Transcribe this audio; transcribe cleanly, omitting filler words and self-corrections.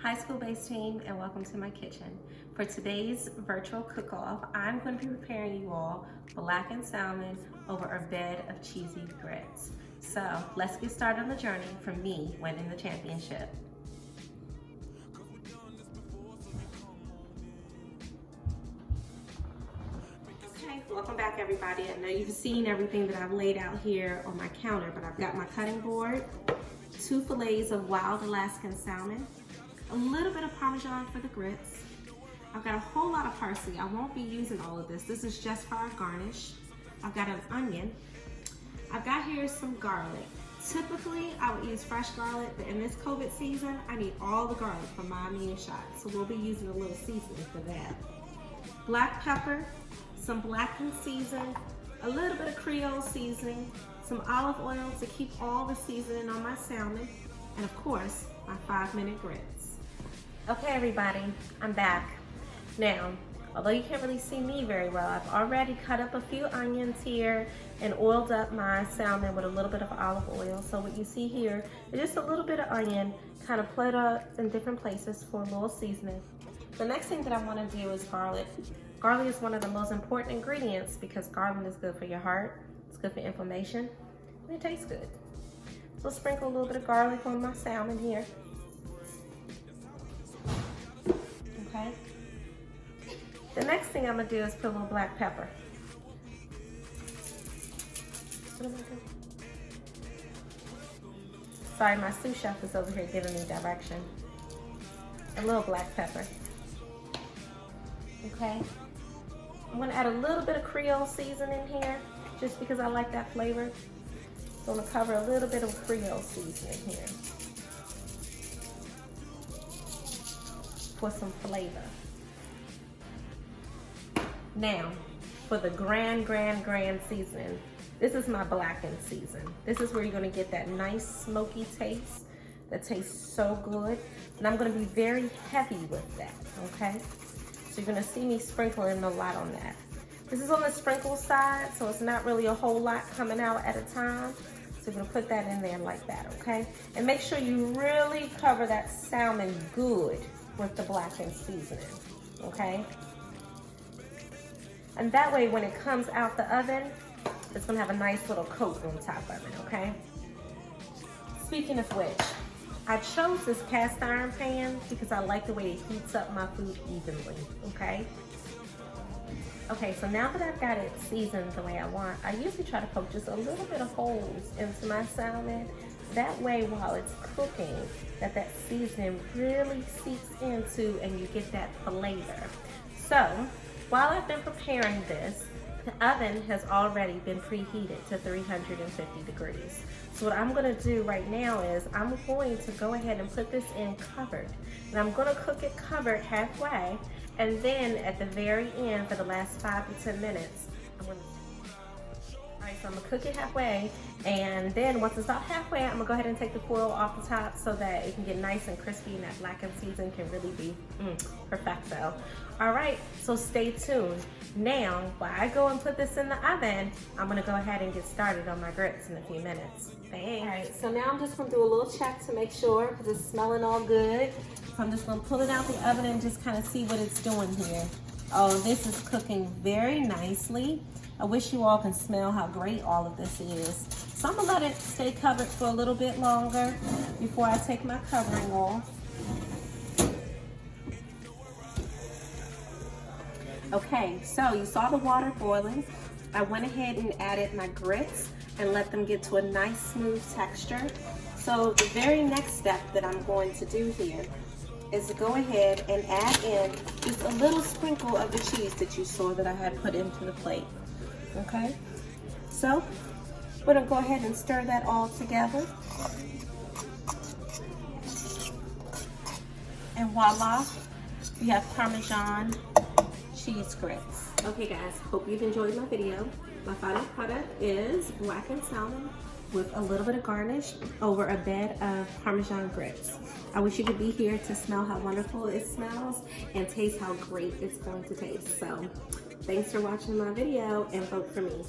High school-based team, and welcome to my kitchen. For today's virtual cook-off, I'm going to be preparing you all blackened salmon over a bed of cheesy grits. So let's get started on the journey from me winning the championship. Okay, welcome back everybody. I know you've seen everything that I've laid out here on my counter, but I've got my cutting board, 2 fillets of wild Alaskan salmon, a little bit of Parmesan for the grits. I've got a whole lot of parsley. I won't be using all of this. This is just for our garnish. I've got an onion. I've got here some garlic. Typically, I would use fresh garlic, but in this COVID season, I need all the garlic for my immune shot. So we'll be using a little seasoning for that. Black pepper, some blackened season, a little bit of Creole seasoning, some olive oil to keep all the seasoning on my salmon, and of course, my 5-minute grits. Okay everybody, I'm back. Now, although you can't really see me very well, I've already cut up a few onions here and oiled up my salmon with a little bit of olive oil. So what you see here is just a little bit of onion, kind of put up in different places for a little seasoning. The next thing that I want to do is garlic. Garlic is one of the most important ingredients because garlic is good for your heart, it's good for inflammation, and it tastes good. So sprinkle a little bit of garlic on my salmon here. Okay. The next thing I'm gonna do is put a little black pepper. Sorry, my sous chef is over here giving me direction. A little black pepper. Okay. I'm gonna add a little bit of Creole seasoning here, just because I like that flavor. So I'm gonna cover a little bit of Creole seasoning here for some flavor. Now, for the grand seasoning, this is my blackened season. This is where you're gonna get that nice smoky taste that tastes so good. And I'm gonna be very heavy with that, okay? So you're gonna see me sprinkling a lot on that. This is on the sprinkle side, so it's not really a whole lot coming out at a time. So you're gonna put that in there like that, okay? And make sure you really cover that salmon good with the blackened seasoning, okay? And that way when it comes out the oven, it's gonna have a nice little coat on top of it, okay? Speaking of which, I chose this cast iron pan because I like the way it heats up my food evenly, okay? Okay, so now that I've got it seasoned the way I want, I usually try to poke just a little bit of holes into my salmon. That way, while it's cooking, that seasoning really seeps into and you get that flavor. So, while I've been preparing this, the oven has already been preheated to 350 degrees. So what I'm gonna do right now is I'm going to go ahead and put this in covered. And I'm gonna cook it covered halfway, and then at the very end, for the last 5 to 10 minutes, so I'm gonna cook it halfway, and then once it's about halfway, I'm gonna go ahead and take the foil off the top so that it can get nice and crispy and that blackened season can really be perfecto. All right, so stay tuned. Now, while I go and put this in the oven, I'm gonna go ahead and get started on my grits in a few minutes. Thanks. All right, so now I'm just gonna do a little check to make sure because it's smelling all good. So I'm just gonna pull it out the oven and just kind of see what it's doing here. Oh, this is cooking very nicely. I wish you all can smell how great all of this is. So I'm gonna let it stay covered for a little bit longer before I take my covering off. Okay, so you saw the water boiling. I went ahead and added my grits and let them get to a nice smooth texture. So the very next step that I'm going to do here is to go ahead and add in just a little sprinkle of the cheese that you saw that I had put into the plate. Okay, so we're gonna go ahead and stir that all together. And voila, we have Parmesan cheese grits. Okay guys, hope you've enjoyed my video. My final product is blackened salmon with a little bit of garnish over a bed of Parmesan grits. I wish you could be here to smell how wonderful it smells and taste how great it's going to taste. So thanks for watching my video and vote for me.